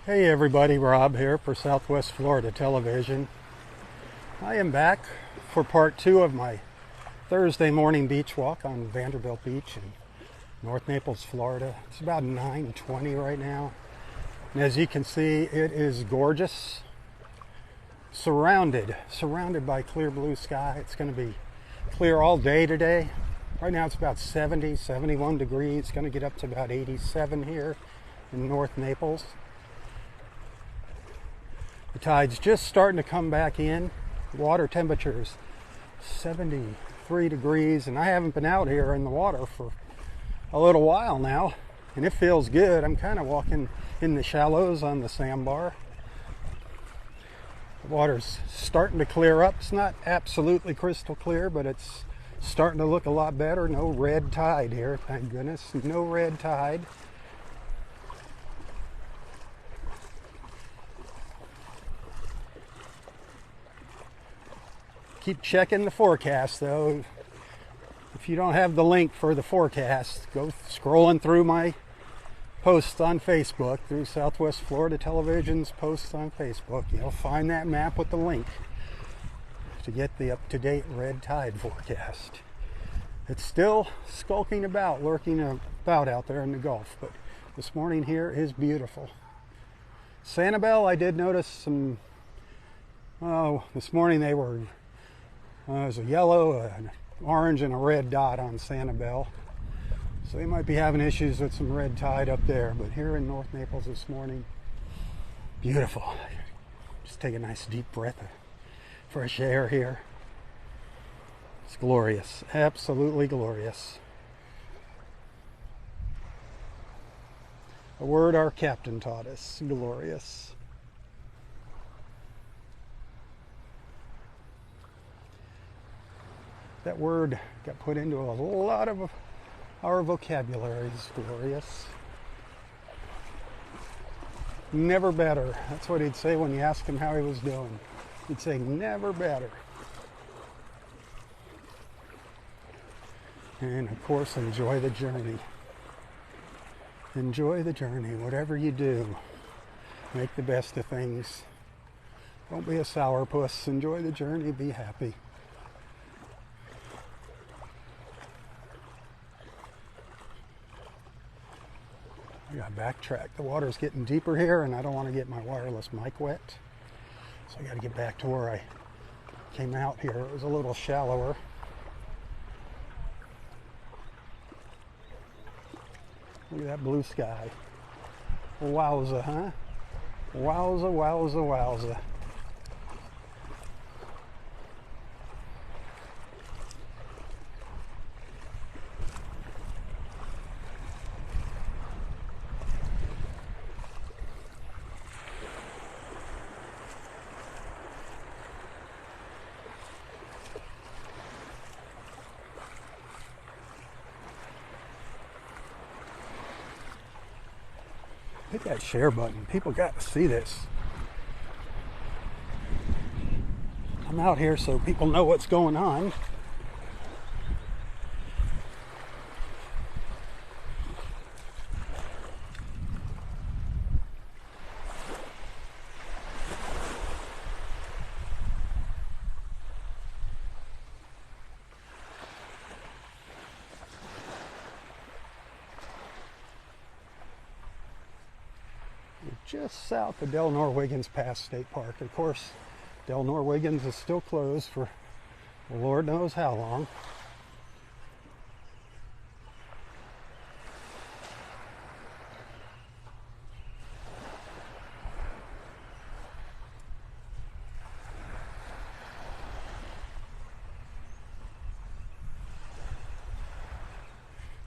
Hey everybody, Rob here for Southwest Florida Television. I am back for part 2 of my Thursday morning beach walk on Vanderbilt Beach in North Naples, Florida. It's about 9:20 right now. And as you can see, it is gorgeous. Surrounded by clear blue sky. It's going to be clear all day today. Right now it's about 70, 71 degrees. It's going to get up to about 87 here in North Naples. The tide's just starting to come back in. Water temperature is 73 degrees, and I haven't been out here in the water for a little while now, and it feels good. I'm kind of walking in the shallows on the sandbar. The water's starting to clear up. It's not absolutely crystal clear, but it's starting to look a lot better. No red tide here, thank goodness. No red tide. Keep checking the forecast though. If you don't have the link for the forecast, go scrolling through my posts on Facebook, through Southwest Florida Television's posts on Facebook. You'll find that map with the link to get the up-to-date red tide forecast. It's still skulking about, lurking about out there in the Gulf, but this morning here is beautiful. Sanibel, I did notice some, this morning they were there's a yellow, an orange, and a red dot on Sanibel. So they might be having issues with some red tide up there. But here in North Naples this morning, beautiful. Just take a nice deep breath of fresh air here. It's glorious, absolutely glorious. A word our captain taught us, glorious. That word got put into a lot of our vocabularies, glorious. Never better. That's what he'd say when you asked him how he was doing. He'd say, never better. And of course, enjoy the journey. Enjoy the journey, whatever you do. Make the best of things. Don't be a sourpuss. Enjoy the journey, be happy. I gotta backtrack. The water's getting deeper here, and I don't want to get my wireless mic wet. So I gotta get back to where I came out here. It was a little shallower. Look at that blue sky. Wowza, huh? Wowza, wowza, wowza. Hit that share button. People got to see this. I'm out here so people know what's going on. Just south of Del Nor-Wiggins Pass State Park. Of course, Del Nor-Wiggins is still closed for Lord knows how long.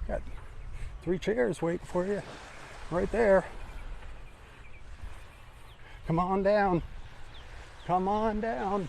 Got 3 chairs waiting for you right there. Come on down. Come on down.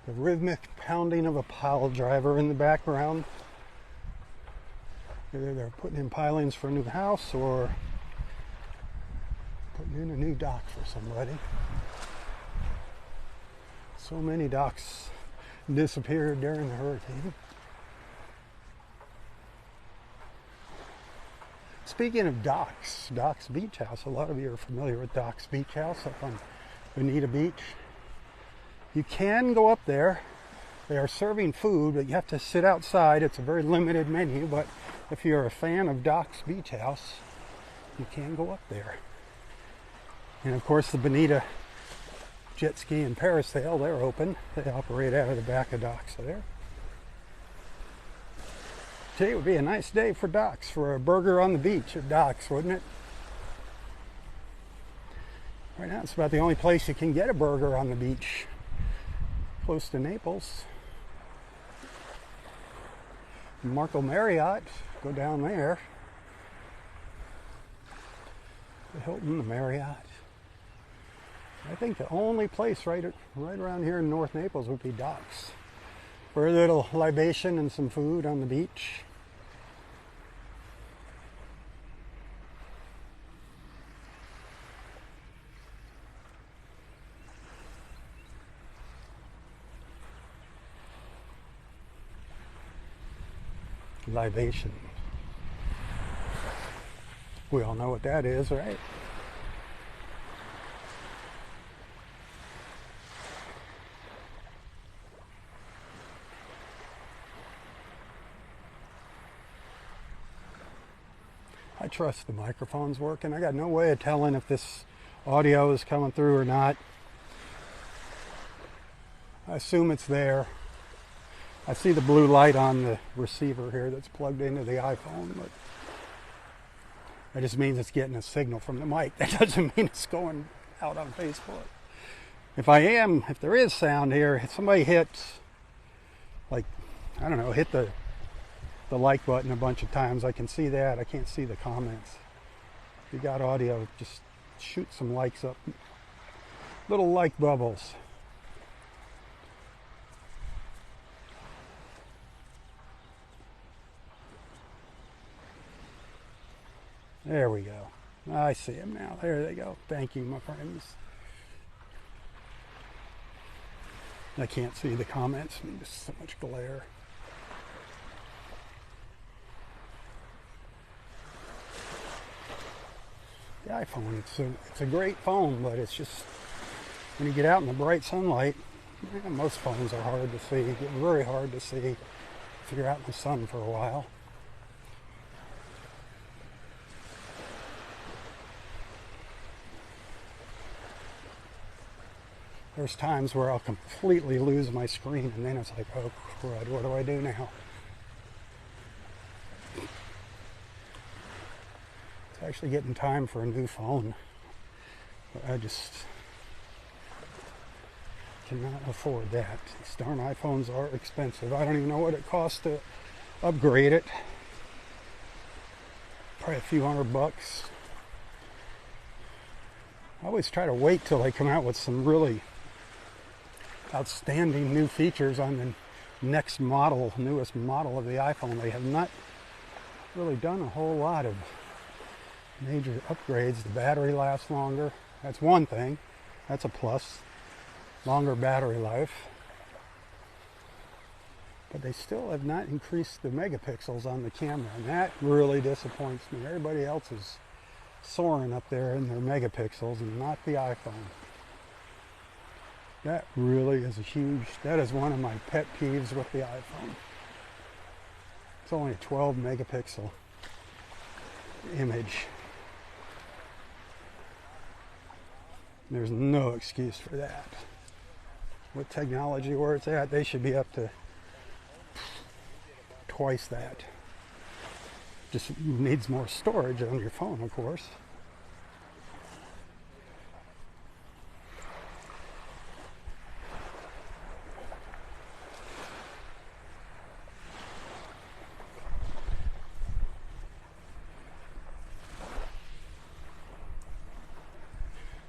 The rhythmic pounding of a pile driver in the background. Either they're putting in pilings for a new house or putting in a new dock for somebody. So many docks disappeared during the hurricane. Speaking of Docks Beach House, a lot of you are familiar with Docks Beach House up on Bonita Beach. You can go up there. They are serving food, but you have to sit outside. It's a very limited menu, but if you're a fan of Docks Beach House, you can go up there. And of course, the Bonita Jet Ski and Parasail, they're open. They operate out of the back of docks there. Today would be a nice day for docks, for a burger on the beach at docks, wouldn't it? Right now, it's about the only place you can get a burger on the beach, close to Naples. Marco Marriott, go down there. The Hilton, the Marriott. I think the only place right around here in North Naples would be docks. For a little libation and some food on the beach. Libation. We all know what that is, right? I trust the microphone's working. I got no way of telling if this audio is coming through or not. I assume it's there. I see the blue light on the receiver here that's plugged into the iPhone, but that just means it's getting a signal from the mic. That doesn't mean it's going out on Facebook. If there is sound here, if somebody hits, like, I don't know, hit the like button a bunch of times, I can see that. I can't see the comments. If you got audio, just shoot some likes up. Little like bubbles. There we go. I see them now. There they go. Thank you, my friends. I can't see the comments. There's so much glare. The iPhone, it's a great phone, but it's just, when you get out in the bright sunlight, most phones are hard to see. Get very hard to see if you're out in the sun for a while. There's times where I'll completely lose my screen, and then it's like, oh crud, what do I do now? It's actually getting time for a new phone. But I just cannot afford that. These darn iPhones are expensive. I don't even know what it costs to upgrade it. Probably a few $100. I always try to wait till they come out with some really outstanding new features on the newest model of the iPhone. They have not really done a whole lot of major upgrades. The battery lasts longer. That's one thing. That's a plus. Longer battery life. But they still have not increased the megapixels on the camera, and that really disappoints me. Everybody else is soaring up there in their megapixels and not the iPhone. That really is that is one of my pet peeves with the iPhone. It's only a 12 megapixel image. There's no excuse for that. With technology where it's at, they should be up to twice that. Just needs more storage on your phone, of course.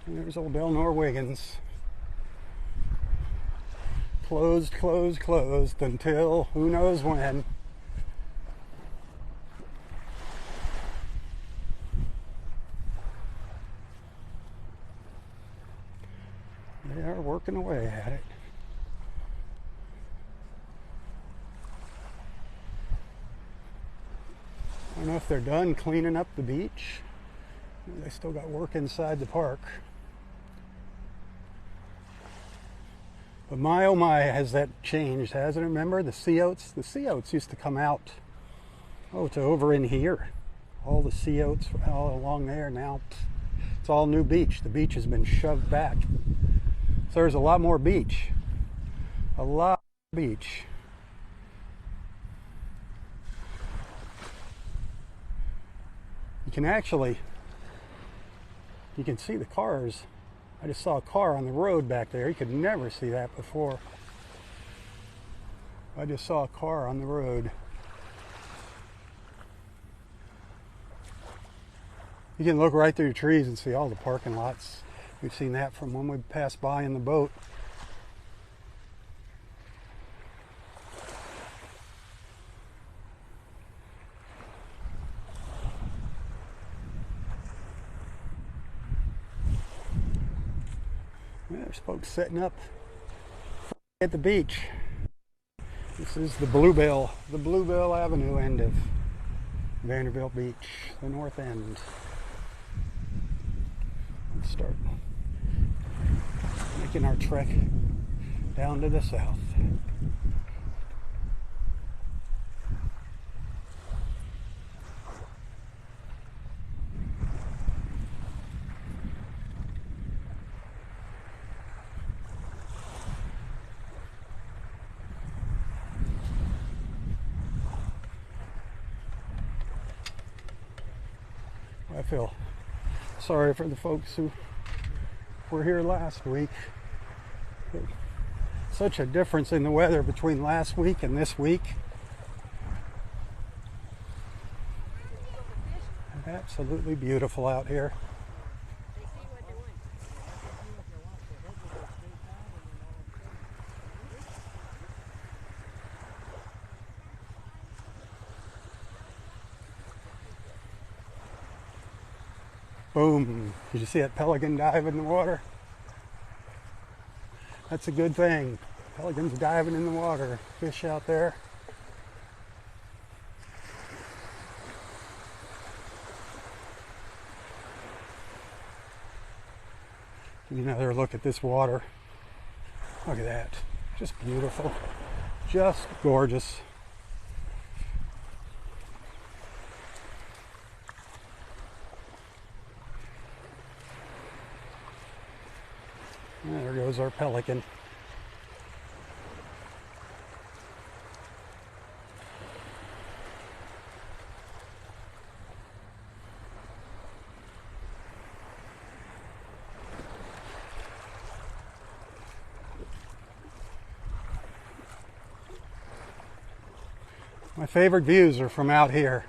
And there's old Eleanor Wiggins closed, closed, closed until who knows when. They are working away at it. I don't know if they're done cleaning up the beach. They still got work inside the park. But my oh my, has that changed, hasn't it? Remember the sea oats? The sea oats used to come out, to over in here. All the sea oats all along there. Now it's all new beach. The beach has been shoved back. So there's a lot more beach. A lot of beach. You can see the cars. I just saw a car on the road back there. You could never see that before. I just saw a car on the road. You can look right through the trees and see all the parking lots. We've seen that from when we passed by in the boat. There's folks setting up at the beach. This is the Bluebell Avenue end of Vanderbilt Beach, the north end. Let's start making our trek down to the south. I feel sorry for the folks who were here last week. Such a difference in the weather between last week and this week. Absolutely beautiful out here. Boom. Did you see that pelican dive in the water? That's a good thing. Pelicans diving in the water. Fish out there. Give you another look at this water. Look at that. Just beautiful. Just gorgeous. There goes our pelican. My favorite views are from out here.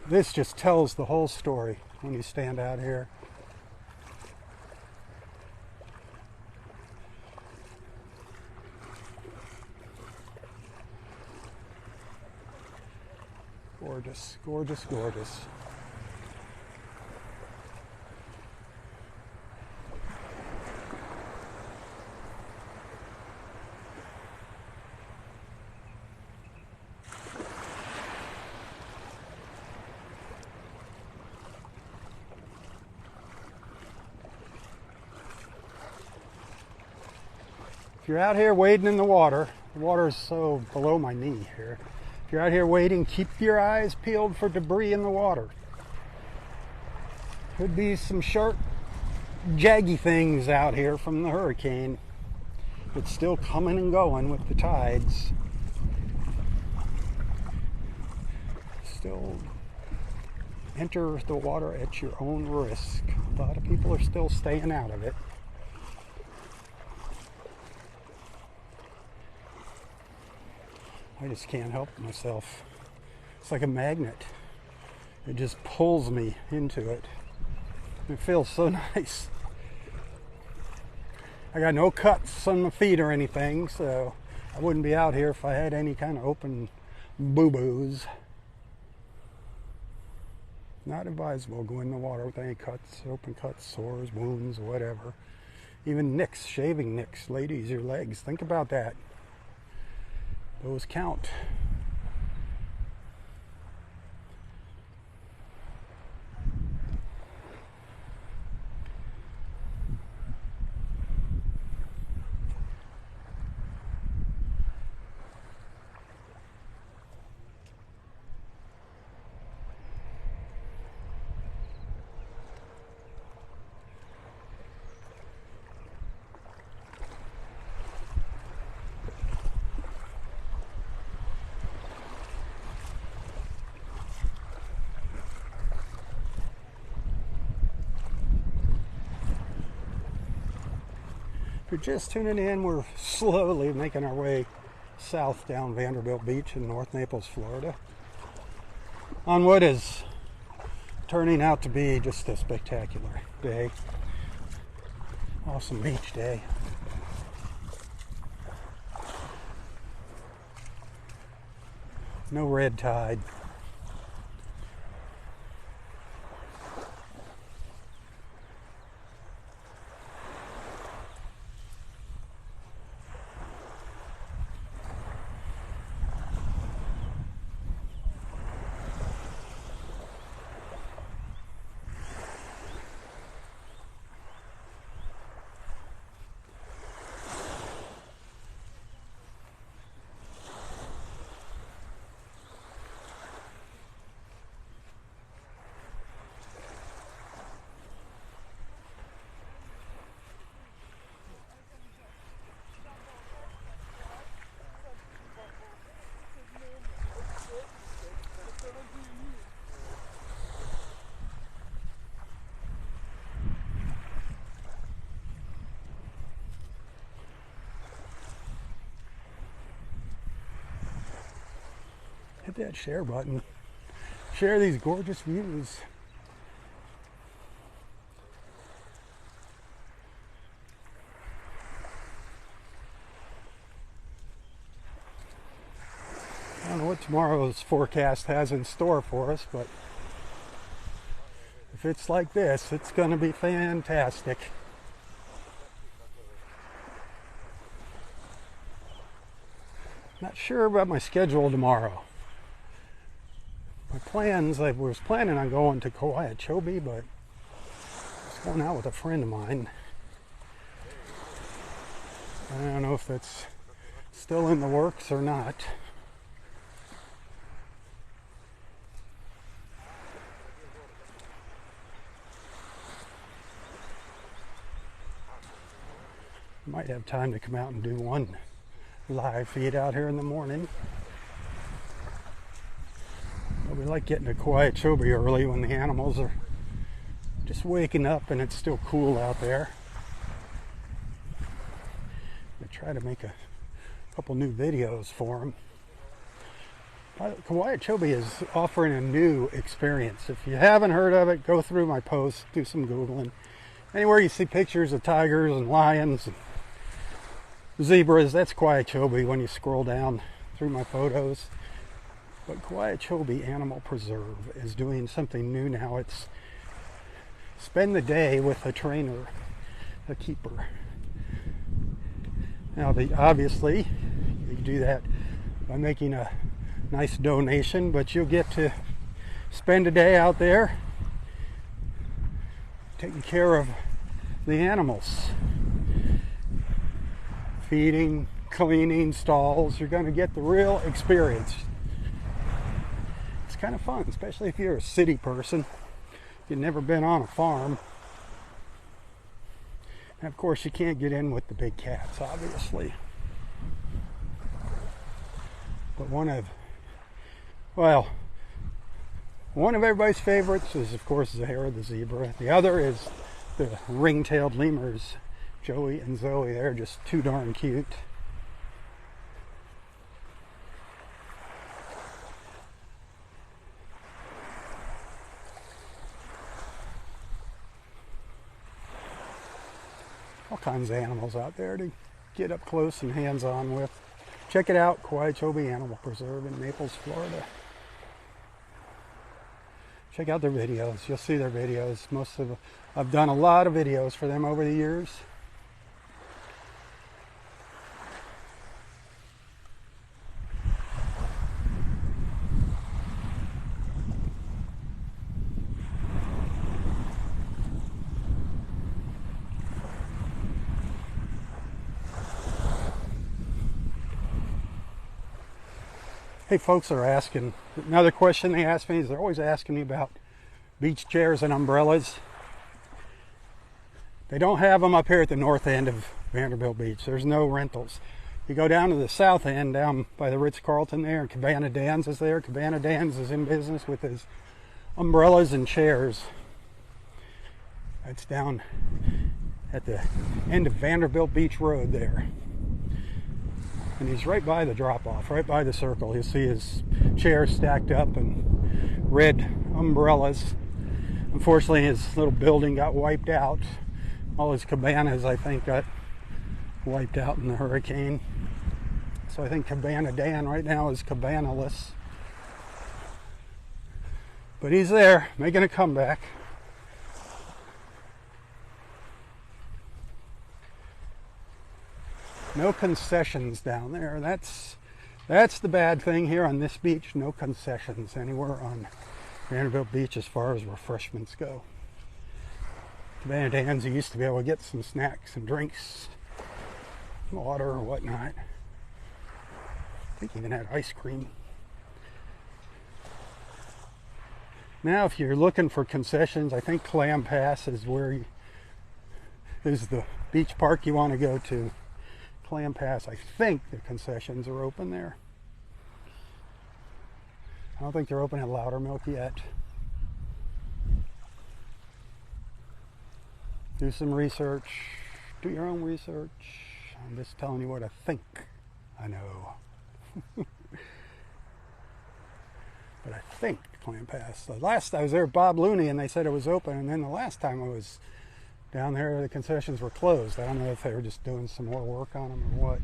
This just tells the whole story when you stand out here. Gorgeous, gorgeous, gorgeous. If you're out here wading in the water is so below my knee here. If you're out here wading, keep your eyes peeled for debris in the water. Could be some sharp, jaggy things out here from the hurricane. It's still coming and going with the tides. Still enter the water at your own risk. A lot of people are still staying out of it. I just can't help myself. It's like a magnet. It just pulls me into it. It feels so nice. I got no cuts on my feet or anything, so I wouldn't be out here if I had any kind of open boo-boos. Not advisable go in the water with any cuts, open cuts, sores, wounds, whatever. Even nicks, shaving nicks, ladies, your legs. Think about that. Those count. If you're just tuning in, we're slowly making our way south down Vanderbilt Beach in North Naples, Florida, on what is turning out to be just a spectacular day. Awesome beach day. No red tide. Hit that share button. Share these gorgeous views. I don't know what tomorrow's forecast has in store for us, but if it's like this, it's going to be fantastic. Not sure about my schedule tomorrow. My plans, I was planning on going to Kauai Chobe, but I was going out with a friend of mine. I don't know if that's still in the works or not. Might have time to come out and do one live feed out here in the morning. But we like getting to Kauai Chobe early when the animals are just waking up and it's still cool out there. I try to make a couple new videos for them. Kauai Chobe is offering a new experience. If you haven't heard of it, go through my posts, do some Googling. Anywhere you see pictures of tigers and lions and zebras, that's Kauai Chobe when you scroll down through my photos. But Kauai Chobe Animal Preserve is doing something new now. It's spend the day with a trainer, a keeper. Now, obviously, you do that by making a nice donation, but you'll get to spend a day out there taking care of the animals. Feeding, cleaning stalls. You're going to get the real experience. It's kind of fun, especially if you're a city person. You've never been on a farm. And of course, you can't get in with the big cats, obviously. But one of everybody's favorites is, of course, Zahara the zebra. The other is the ring-tailed lemurs, Joey and Zoe. They're just too darn cute. All kinds of animals out there to get up close and hands-on with. Check it out, Okeechobee Animal Preserve in Naples, Florida. Check out their videos. You'll see their videos. I've done a lot of videos for them over the years. Hey, folks are asking, another question they ask me is they're always asking me about beach chairs and umbrellas. They don't have them up here at the north end of Vanderbilt Beach. There's no rentals. You go down to the south end, down by the Ritz-Carlton there, and Cabana Dan's is there. Cabana Dan's is in business with his umbrellas and chairs. That's down at the end of Vanderbilt Beach Road there. And he's right by the drop-off, right by the circle. You'll see his chairs stacked up and red umbrellas. Unfortunately, his little building got wiped out. All his cabanas, I think, got wiped out in the hurricane. So I think Cabana Dan right now is cabana-less. But he's there, making a comeback. No concessions down there. That's the bad thing here on this beach. No concessions anywhere on Vanderbilt Beach as far as refreshments go. Cabana Dan's, you used to be able to get some snacks and drinks, water or whatnot. I think even had ice cream. Now, if you're looking for concessions, I think Clam Pass is is the beach park you want to go to. Clam Pass, I think the concessions are open there. I don't think they're open at Loudermilk yet. Do some research. Do your own research. I'm just telling you what I think I know. But I think Clam Pass. The last I was there with Bob Looney and they said it was open, and then the last time I was down there, the concessions were closed. I don't know if they were just doing some more work on them or what.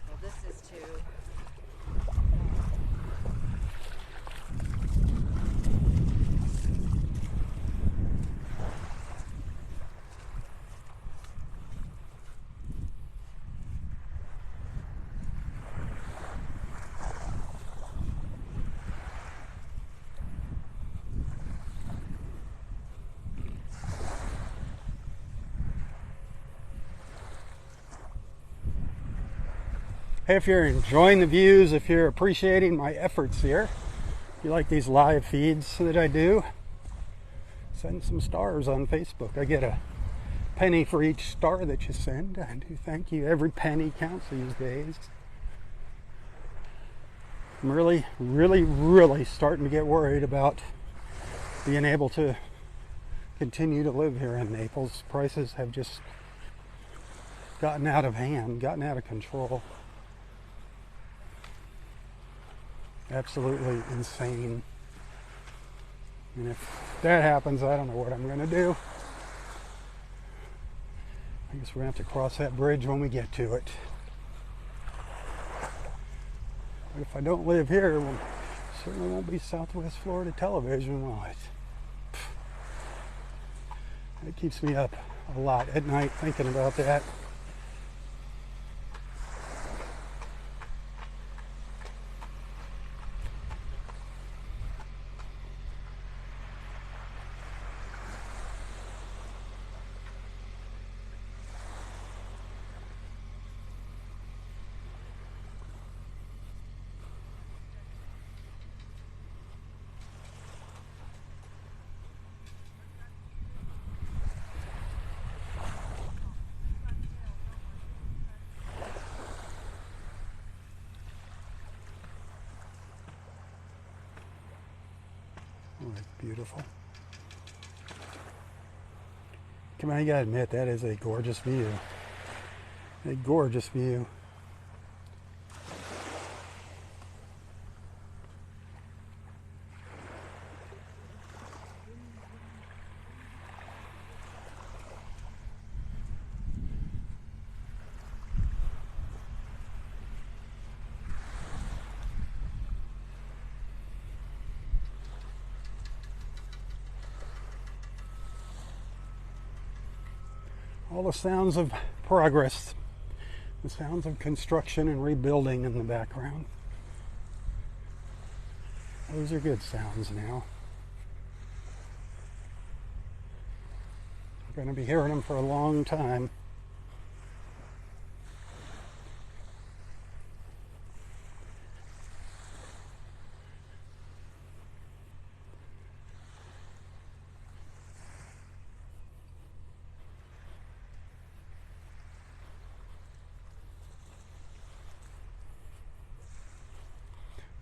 Well, this is to Hey, if you're enjoying the views, if you're appreciating my efforts here, if you like these live feeds that I do, send some stars on Facebook. I get a penny for each star that you send. I do thank you. Every penny counts these days. I'm really starting to get worried about being able to continue to live here in Naples. Prices have just gotten out of hand, gotten out of control. Absolutely insane. And if that happens, I don't know what I'm going to do. I guess we're going to have to cross that bridge when we get to it. But if I don't live here, well, it certainly won't be Southwest Florida television, will it? It keeps me up a lot at night thinking about that. Oh, that's beautiful. Come on, you gotta admit, that is a gorgeous view. A gorgeous view. all the sounds of progress, the sounds of construction and rebuilding in the background. Those are good sounds now. I'm going to be hearing them for a long time.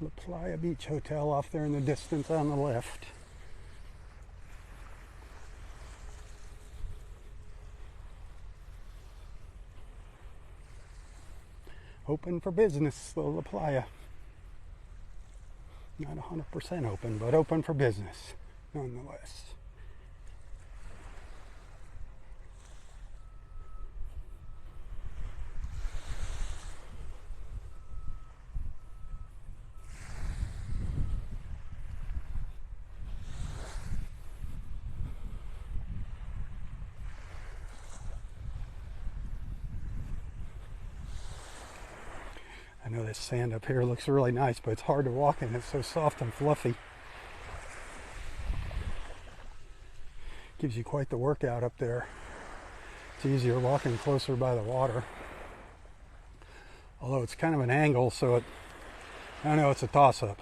La Playa Beach Hotel off there in the distance on the left. Open for business, the La Playa. Not 100% open, but open for business nonetheless. I know this sand up here looks really nice, but it's hard to walk in. It's so soft and fluffy. Gives you quite the workout up there. It's easier walking closer by the water. Although it's kind of an angle, so I know it's a toss-up.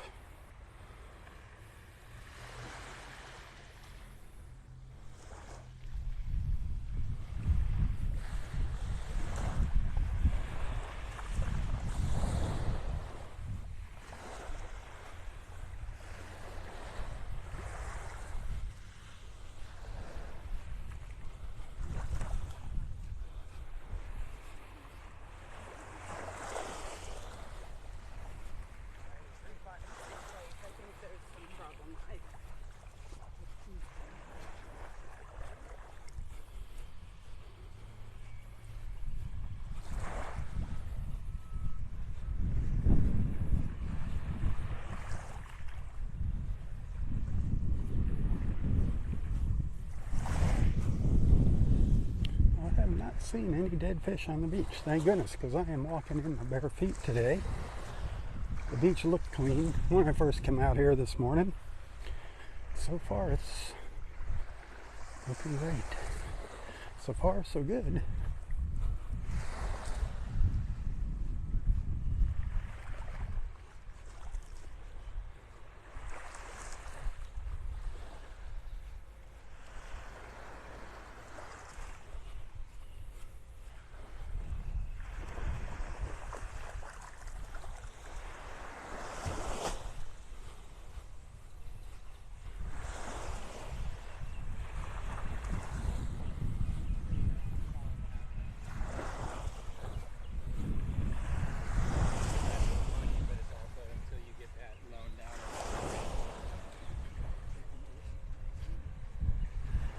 Not seen any dead fish on the beach, thank goodness, because I am walking in my bare feet today. The beach looked clean when I first came out here this morning. So far it's looking great. So far so good.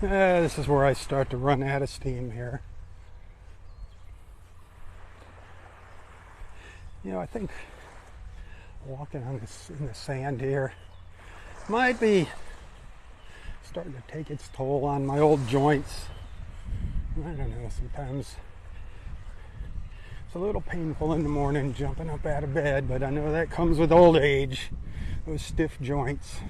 This is where I start to run out of steam here. You know, I think walking on in the sand here might be starting to take its toll on my old joints. I don't know, sometimes it's a little painful in the morning jumping up out of bed, but I know that comes with old age, those stiff joints.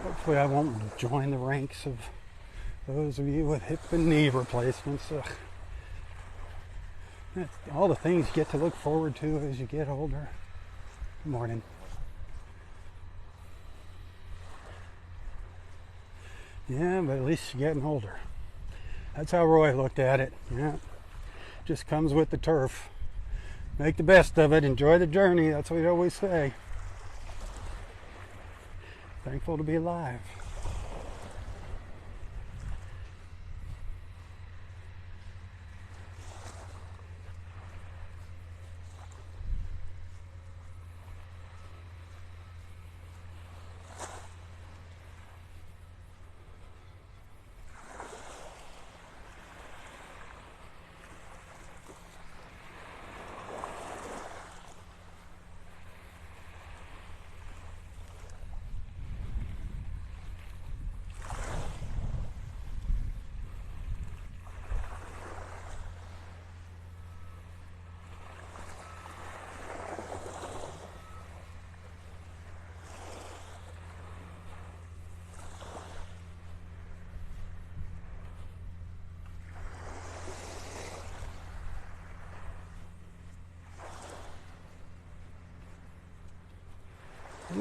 Hopefully I won't join the ranks of those of you with hip and knee replacements. That's all the things you get to look forward to as you get older. Good morning. Yeah, but at least you're getting older. That's how Roy looked at it. Yeah, just comes with the turf. Make the best of it. Enjoy the journey. That's what we always say. Thankful to be alive.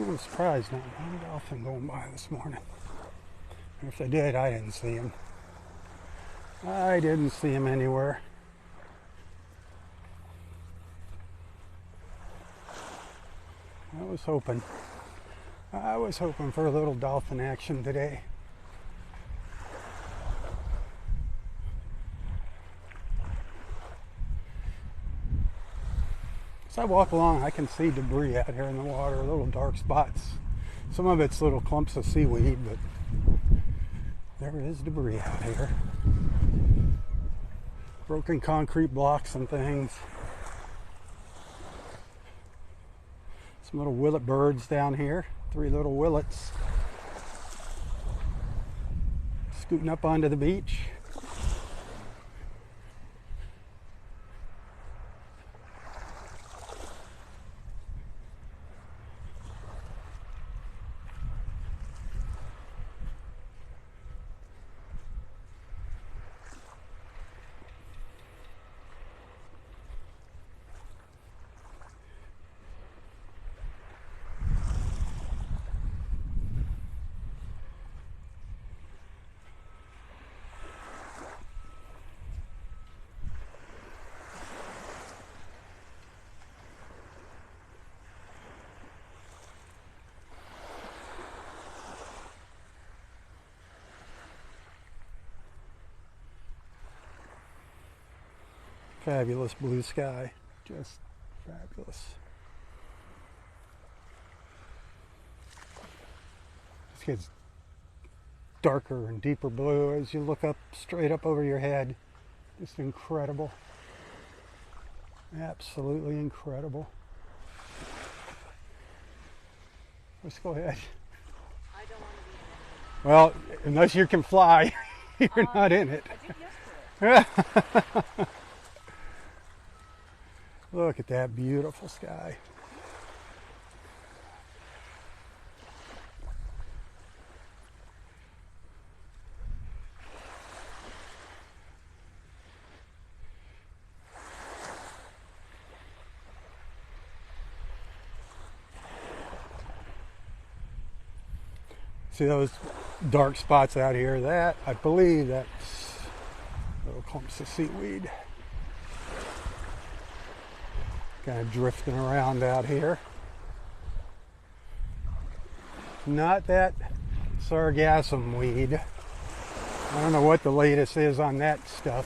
I'm surprised not one dolphin going by this morning. If they did, I didn't see him. I didn't see him anywhere. I was hoping for a little dolphin action today. As I walk along, I can see debris out here in the water, little dark spots. Some of it's little clumps of seaweed, but there is debris out here. Broken concrete blocks and things. Some little willet birds down here. 3 little willets. Scooting up onto the beach. Fabulous blue sky, just fabulous. This gets darker and deeper blue as you look up, straight up over your head. Just incredible. Absolutely incredible. Let's go ahead. I don't want to be Well, unless you can fly, you're not in it. I did yesterday. Look at that beautiful sky. See those dark spots out here? That, I believe that's little clumps of seaweed. Kind of drifting around out here. Not that sargassum weed. I don't know what the latest is on that stuff,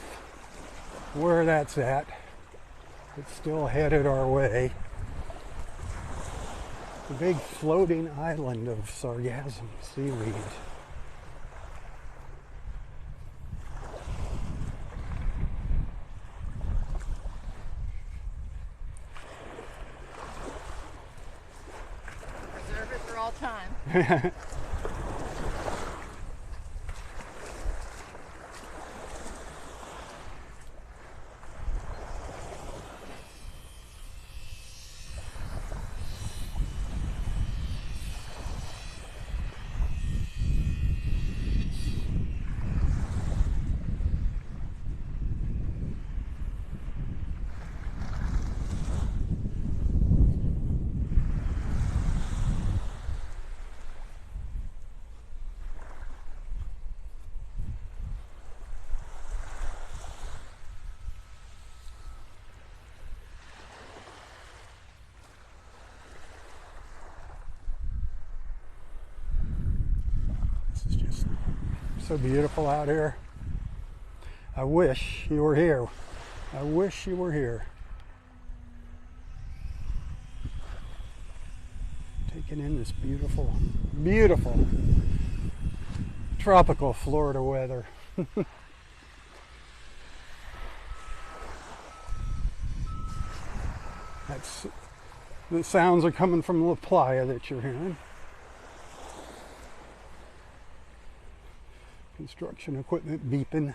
where that's at. It's still headed our way. A big floating island of sargassum seaweed. Reserve it for all time. This is just so beautiful out here. I wish you were here. I wish you were here. Taking in this beautiful, beautiful tropical Florida weather. That's, the sounds are coming from La Playa that you're hearing. Construction equipment beeping.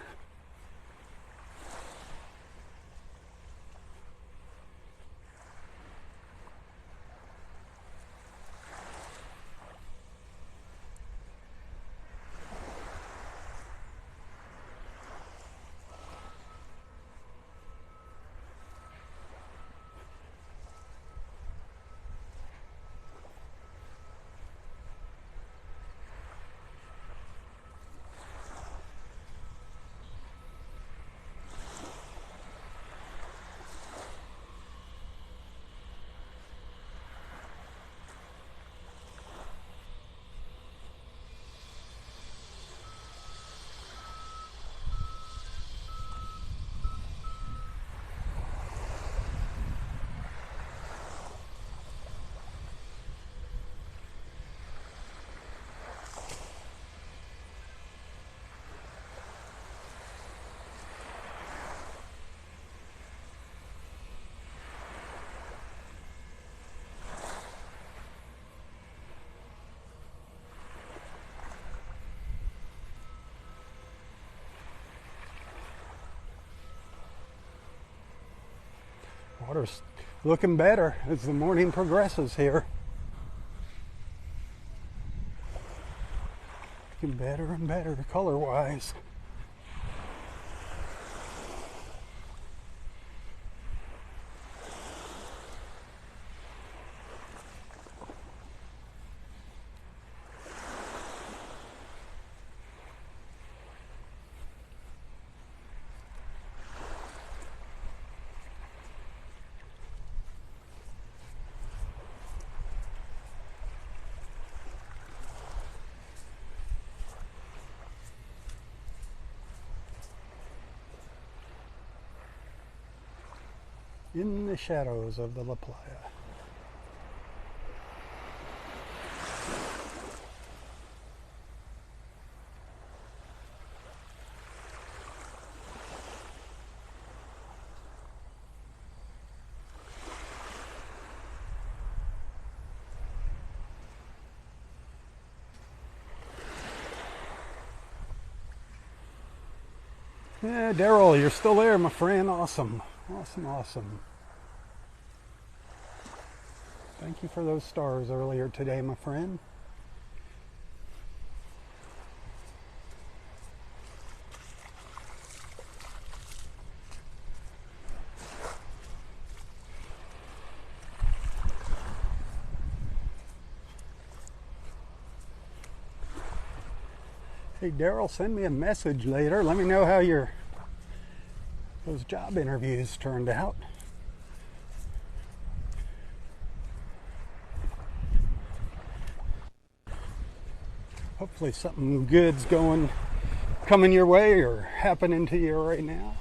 Water's looking better as the morning progresses here. Looking better and better color-wise. In the shadows of the La Playa. Yeah, Daryl, you're still there, my friend. Awesome. Awesome, awesome. Thank you for those stars earlier today, my friend. Hey, Daryl, send me a message later. Let me know how those job interviews turned out. Hopefully something good's coming your way or happening to you right now.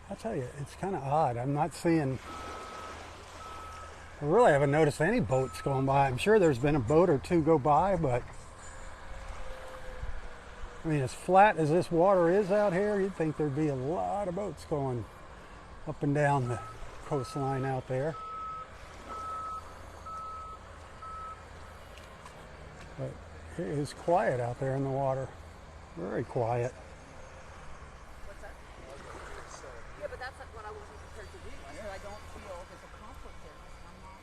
I'll tell you, it's kind of odd. I really haven't noticed any boats going by. I'm sure there's been a boat or two go by, but I mean, as flat as this water is out here, you'd think there'd be a lot of boats going up and down the coastline out there. But it is quiet out there in the water. Very quiet. What's that? Yeah, but that's what I wasn't prepared to do. I said I don't feel there's a conflict there. I'm not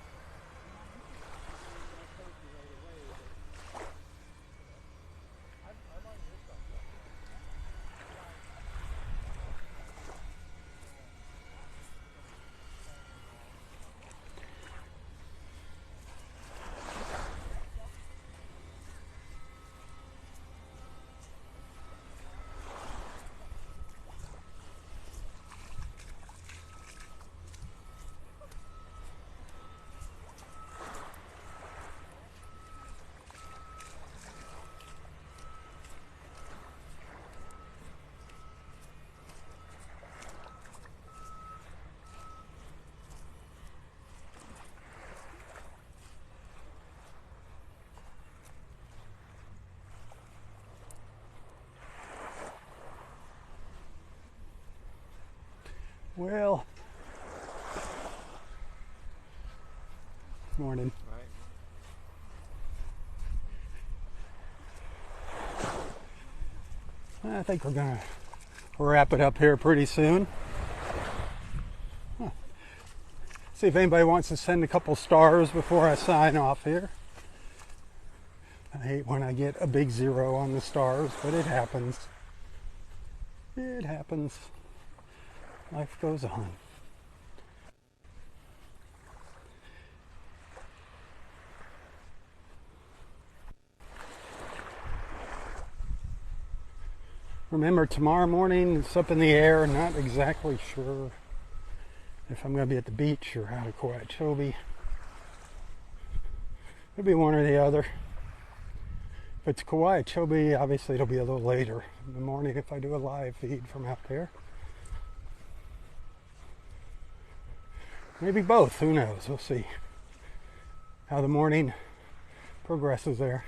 Well, morning. I think we're gonna wrap it up here pretty soon. See if anybody wants to send a couple stars before I sign off here. I hate when I get a big 0 on the stars, but it happens. It happens. Life goes on. Remember, tomorrow morning it's up in the air. Not exactly sure if I'm going to be at the beach or out of Kauai. It'll be one or the other. If it's Kauai, obviously it'll be a little later in the morning if I do a live feed from out there. Maybe both, who knows? We'll see how the morning progresses there.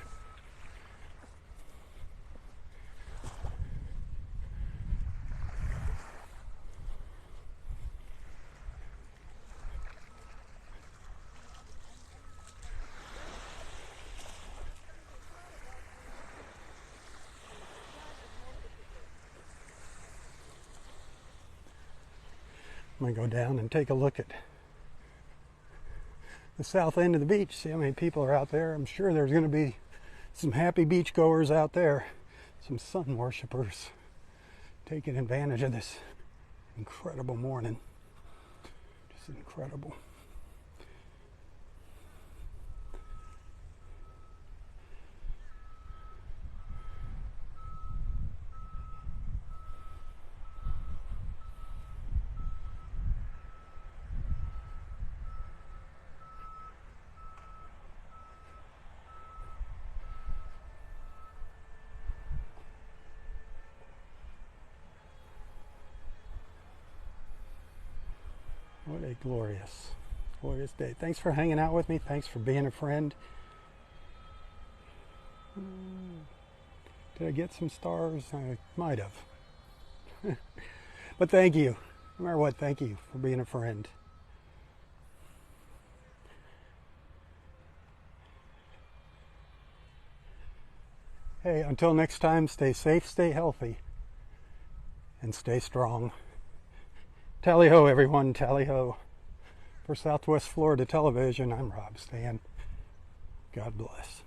I'm going to go down and take a look at the south end of the beach, see how many people are out there. I'm sure there's going to be some happy beachgoers out there, some sun worshipers taking advantage of this incredible morning. Just incredible. What a glorious, glorious day. Thanks for hanging out with me. Thanks for being a friend. Did I get some stars? I might have. But thank you. No matter what, thank you for being a friend. Hey, until next time, stay safe, stay healthy, and stay strong. Tally-ho, everyone, tally-ho. For Southwest Florida Television, I'm Robb Stan. God bless.